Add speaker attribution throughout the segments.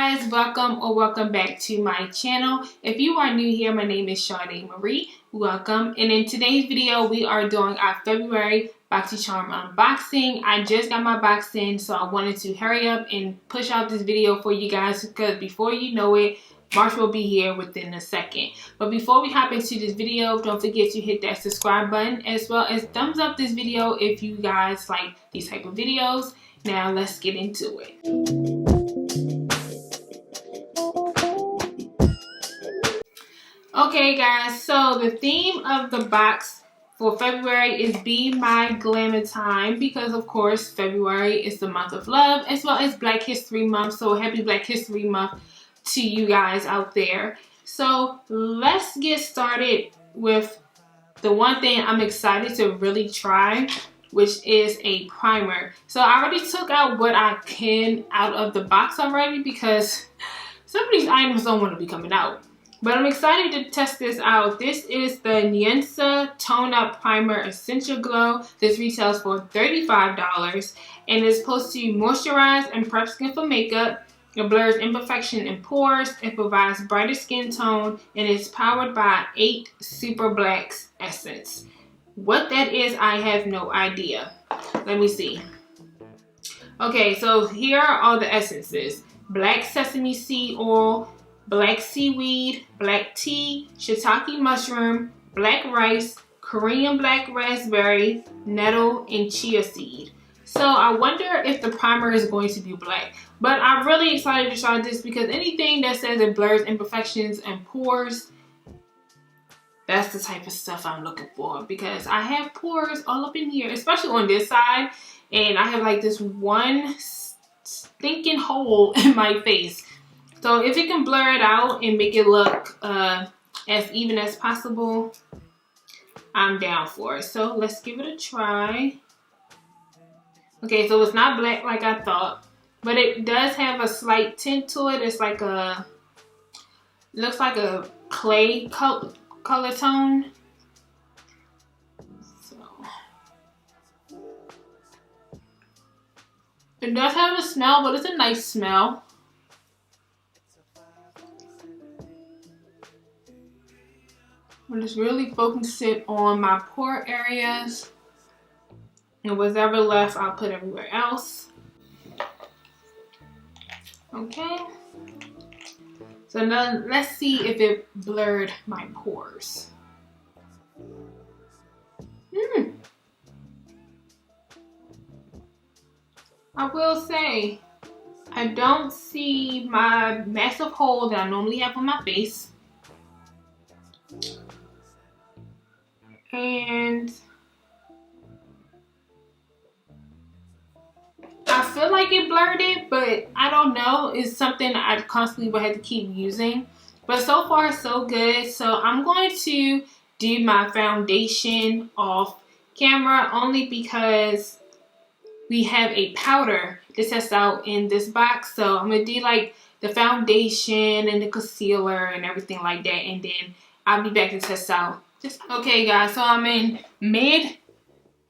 Speaker 1: guys, welcome back to my channel. If you are new here, my name is Shardemarie. Welcome. And in today's video, we are doing our February Boxycharm unboxing. I just got my box in, so I wanted to hurry up and push out this video for you guys because before you know it, March will be here within a second. But before we hop into this video, don't forget to hit that subscribe button as well as thumbs up this video if you guys like these type of videos. Now let's get into it. Okay guys, so the theme of the box for February is Be My Glamour Time because of course February is the month of love as well as Black History Month. So happy Black History Month to you guys out there. So let's get started with the one thing I'm excited to really try, which is a primer. So I already took out what I can out of the box already because some of these items don't want to be coming out. But I'm excited to test this out. This is the Nyensa Tone Up Primer Essential Glow. This retails for $35 and is supposed to moisturize and prep skin for makeup. It blurs imperfection and pores. It provides brighter skin tone and is powered by 8 Super Blacks Essence. What that is, I have no idea. Let me see. Okay, so here are all the essences. Black sesame seed oil, black seaweed, black tea, shiitake mushroom, black rice, Korean black raspberry, nettle, and chia seed. So I wonder if the primer is going to be black. But I'm really excited to try this because anything that says it blurs imperfections and pores, that's the type of stuff I'm looking for because I have pores all up in here, especially on this side. And I have like this one stinking hole in my face. So if it can blur it out and make it look as even as possible, I'm down for it. So let's give it a try. Okay, so it's not black like I thought, but it does have a slight tint to it. It's like a, looks like a clay color tone. So it does have a smell, but it's a nice smell. I'm just really focusing on my pore areas, and whatever left I'll put everywhere else. Okay, so now let's see if it blurred my pores. I will say I don't see my massive hole that I normally have on my face. And I feel like it blurred it, but I don't know. It's something I constantly will have to keep using. But so far, so good. So I'm going to do my foundation off camera only because we have a powder to test out in this box. So I'm going to do like the foundation and the concealer and everything like that. And then I'll be back to test out. Okay guys, so I'm in mid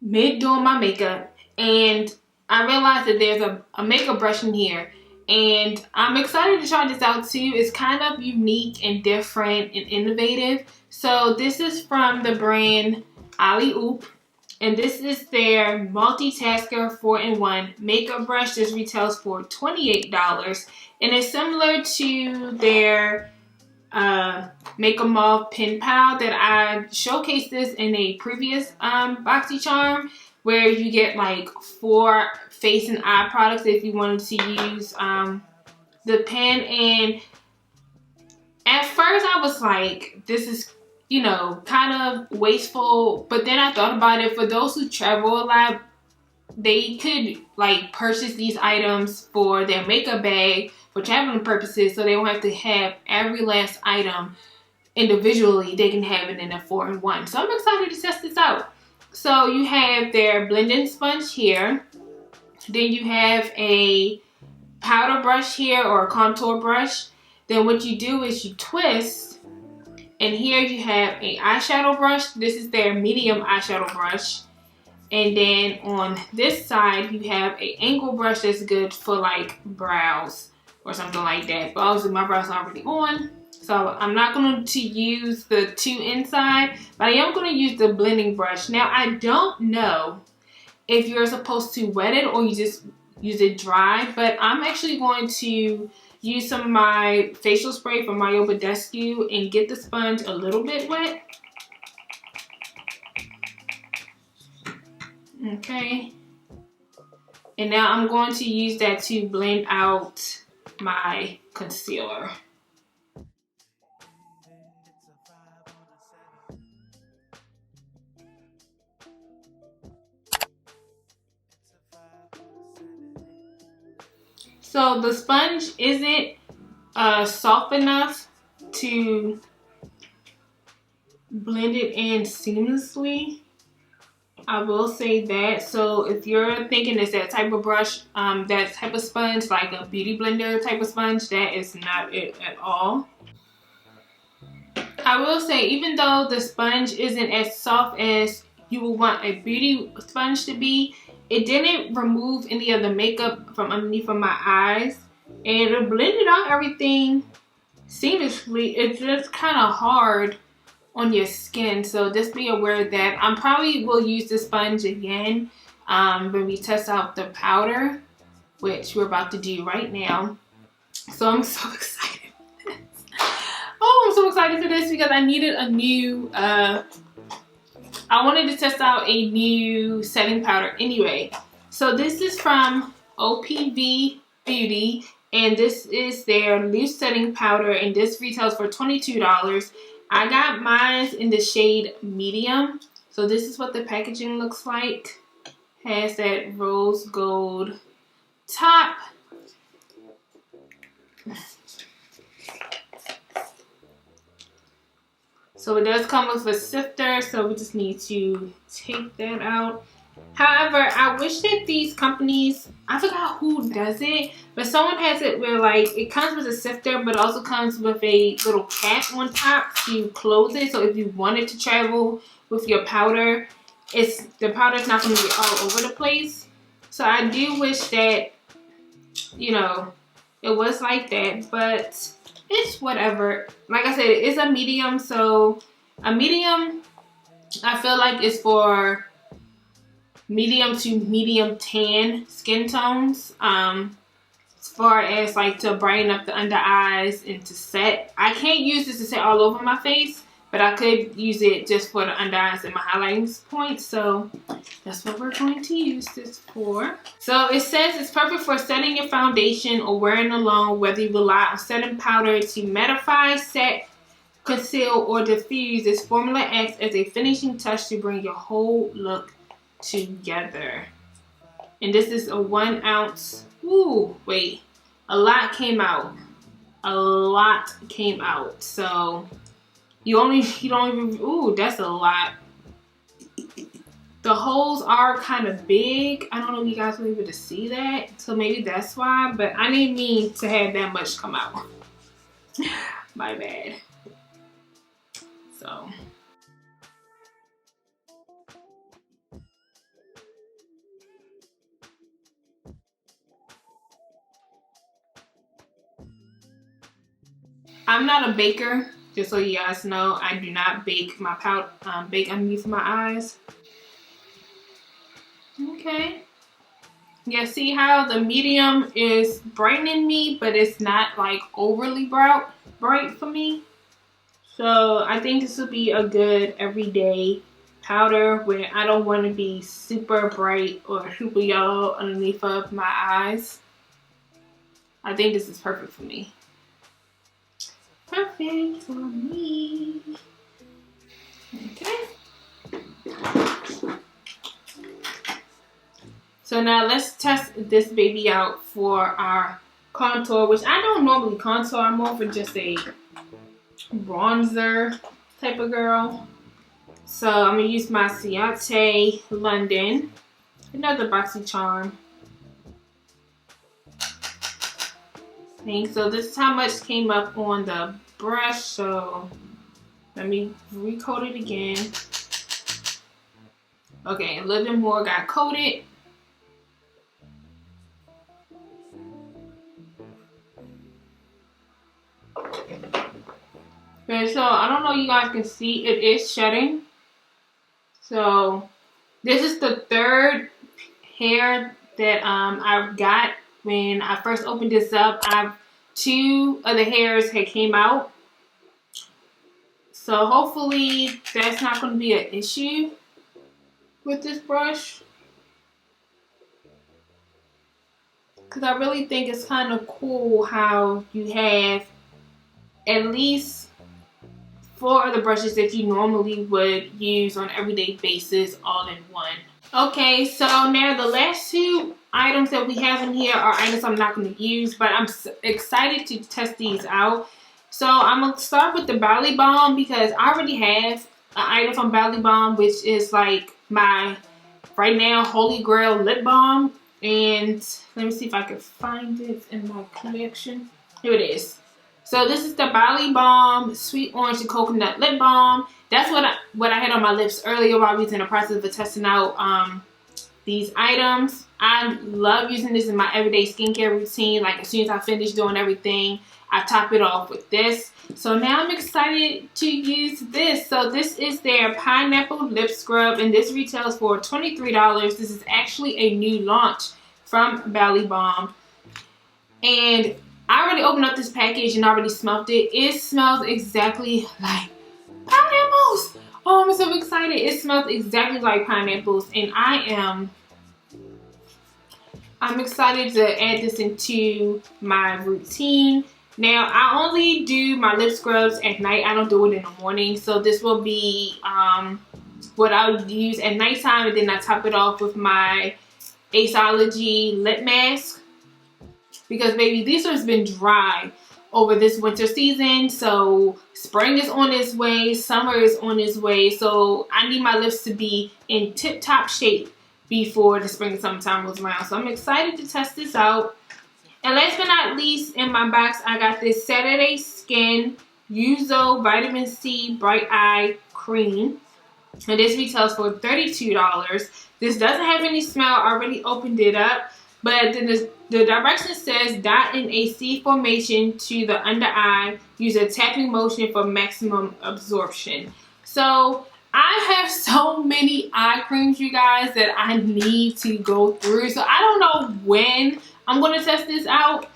Speaker 1: doing my makeup and I realized that there's a makeup brush in here and I'm excited to try this out too. It's kind of unique and different and innovative. So this is from the brand JaNai-EYUDCXHF and this is their multitasker 4-in-1 makeup brush. This retails for $28 and it's similar to their Makeup Mauve Pen Pal that I showcased this in a previous Boxycharm where you get like 4 face and eye products if you wanted to use the pen. And at first I was like, this is, you know, kind of wasteful, but then I thought about it. For those who travel a lot, they could like purchase these items for their makeup bag for traveling purposes, so they don't have to have every last item individually. They can have it in a 4-in-1. So I'm excited to test this out. So you have their blending sponge here. Then you have a powder brush here or a contour brush. Then what you do is you twist, and here you have a eyeshadow brush. This is their medium eyeshadow brush. And then on this side, you have an angle brush that's good for like brows or something like that. But obviously my brush is already on, so I'm not going to use the 2 inside, but I am going to use the blending brush. Now I don't know if you're supposed to wet it or you just use it dry, but I'm actually going to use some of my facial spray from JaNai-EYUDCXHF and get the sponge a little bit wet. Okay. And now I'm going to use that to blend out my concealer. So the sponge isn't soft enough to blend it in seamlessly. I will say that. So if you're thinking it's that type of brush, that type of sponge, like a beauty blender type of sponge, that is not it at all. I will say, even though the sponge isn't as soft as you would want a beauty sponge to be, it didn't remove any of the makeup from underneath of my eyes, and it blended out everything seamlessly. It's just kind of hard on your skin, so just be aware of that. I probably will use the sponge again when we test out the powder, which we're about to do right now. So I'm so excited. Oh, I'm so excited for this because I needed a new, I wanted to test out a new setting powder anyway. So this is from OPV Beauty, and this is their loose setting powder, and this retails for $22. I got mine in the shade medium. So this is what the packaging looks like. Has that rose gold top. So it does come with a sifter, so we just need to take that out. However, I wish that these companies, I forgot who does it, but someone has it where like it comes with a sifter, but also comes with a little cap on top to close it. So if you wanted to travel with your powder, the powder's not going to be all over the place. So I do wish that, you know, it was like that, but it's whatever. Like I said, it is a medium, so a medium I feel like is for medium to medium tan skin tones. As far as like to brighten up the under eyes and to set, I can't use this to set all over my face, but I could use it just for the under eyes and my highlighting points. So that's what we're going to use this for. So it says it's perfect for setting your foundation or wearing alone, whether you rely on setting powder to mattify, set, conceal, or diffuse. This formula acts as a finishing touch to bring your whole look together. And this is a 1 ounce. Ooh, wait. A lot came out. A lot came out. So you don't even, ooh, that's a lot. The holes are kind of big. I don't know if you guys were able to see that. So maybe that's why, but I didn't mean to have that much come out. My bad. So. I'm not a baker, just so you guys know. I do not bake my bake underneath my eyes. Okay. Yeah, see how the medium is brightening me, but it's not like overly bright for me. So I think this would be a good everyday powder where I don't want to be super bright or super yellow underneath of my eyes. I think this is perfect for me. Perfect for me. Okay. So now let's test this baby out for our contour, which I don't normally contour. I'm more for just a bronzer type of girl. So I'm going to use my Ciate London, another Boxycharm. So this is how much came up on the brush. So let me recoat it again. Okay, a little bit more got coated. Okay, so I don't know if you guys can see, it is shedding. So this is the third hair that I got when I first opened this up. Two of the hairs had came out. So hopefully that's not going to be an issue with this brush. Because I really think it's kind of cool how you have at least 4 other brushes that you normally would use on an everyday basis all in one. Okay, so now the last 2 items that we have in here are items I'm not going to use, but I'm excited to test these out. So I'm going to start with the Bali Balm because I already have an item from Bali Balm, which is like my, right now, holy grail lip balm. And let me see if I can find it in my collection. Here it is. So this is the Bali Balm Sweet Orange and Coconut Lip Balm. That's what I had on my lips earlier while we was in the process of testing out these items. I love using this in my everyday skincare routine. Like as soon as I finish doing everything, I top it off with this. So now I'm excited to use this. So this is their Pineapple Lip Scrub, and this retails for $23. This is actually a new launch from Bali Balm. And I already opened up this package and already smelled it. It smells exactly like pineapples. Oh, I'm so excited. It smells exactly like pineapples, and I'm excited to add this into my routine. Now, I only do my lip scrubs at night. I don't do it in the morning. So this will be what I'll use at nighttime, and then I top it off with my Aceology lip mask. Because baby, these have been dry over this winter season. So spring is on its way, summer is on its way. So I need my lips to be in tip-top shape before the spring and summertime was around. So I'm excited to test this out. And last but not least, in my box, I got this Saturday Skin XOXO Vitamin C Bright Eye Cream. And this retails for $32. This doesn't have any smell. I already opened it up. But then the direction says dot in a C formation to the under eye. Use a tapping motion for maximum absorption. So I have so many eye creams, you guys, that I need to go through. So I don't know when I'm going to test this out.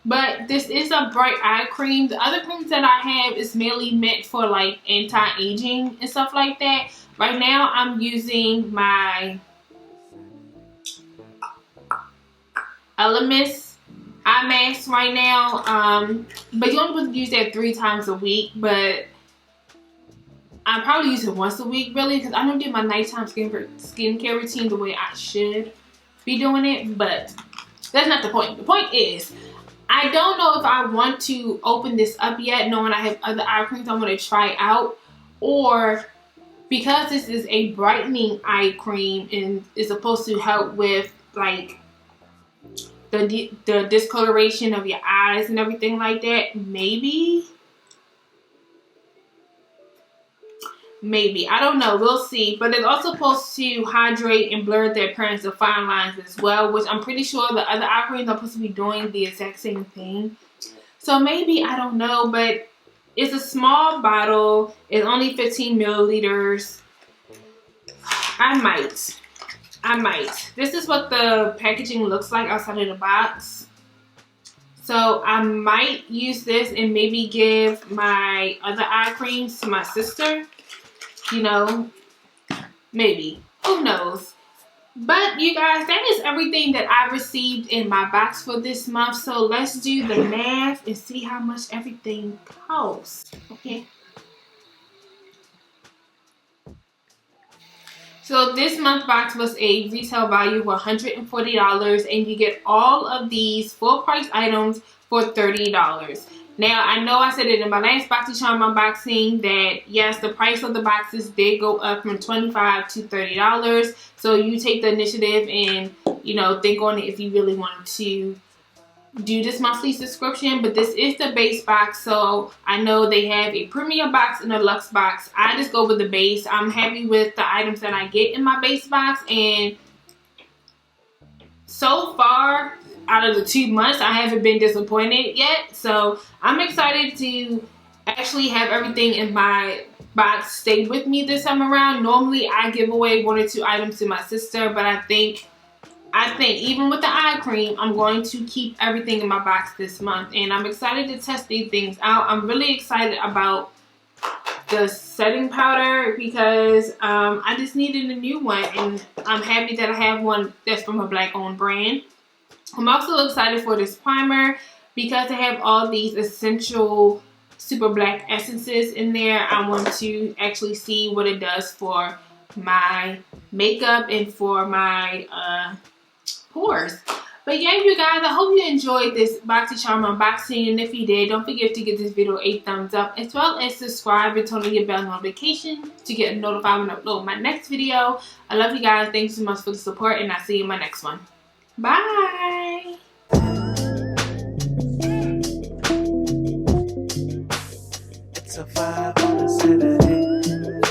Speaker 1: But this is a bright eye cream. The other creams that I have is mainly meant for like anti-aging and stuff like that. Right now I'm using my Elemis eye mask right now. But you only supposed to use that 3 times a week. But I probably use it once a week, really, because I don't do my nighttime skincare routine the way I should be doing it. But that's not the point. The point is, I don't know if I want to open this up yet, knowing I have other eye creams I want to try out, or because this is a brightening eye cream and is supposed to help with like the discoloration of your eyes and everything like that. Maybe I don't know, we'll see. But it's also supposed to hydrate and blur the appearance of fine lines as well, which I'm pretty sure the other eye creams are supposed to be doing the exact same thing. So maybe, I don't know, but it's a small bottle. It's only 15 milliliters. I might. This is what the packaging looks like outside of the box. So I might use this and maybe give my other eye creams to my sister. You know, maybe. Who knows? But you guys, that is everything that I received in my box for this month. So let's do the math and see how much everything costs. Okay. So this month box was a retail value of $140, and you get all of these full price items for $30. Now, I know I said it in my last Boxycharm unboxing that, yes, the price of the boxes did go up from $25 to $30. So you take the initiative and, you know, think on it if you really want to do this monthly subscription. But this is the base box, so I know they have a premium box and a luxe box. I just go with the base. I'm happy with the items that I get in my base box, and so far out of the 2 months, I haven't been disappointed yet. So I'm excited to actually have everything in my box stay with me this time around. Normally I give away 1 or 2 items to my sister, but I think even with the eye cream, I'm going to keep everything in my box this month. And I'm excited to test these things out. I'm really excited about the setting powder because I just needed a new one, and I'm happy that I have one that's from a black owned brand. I'm also excited for this primer because I have all these essential super black essences in there. I want to actually see what it does for my makeup and for my pores. But yeah, you guys, I hope you enjoyed this Boxycharm unboxing, and if you did, don't forget to give this video a thumbs up, as well as subscribe and turn on your bell notification to get notified when I upload my next video. I love you guys. Thanks so much for the support, and I'll see you in my next one. Bye!
Speaker 2: It's a vibe on a Saturday.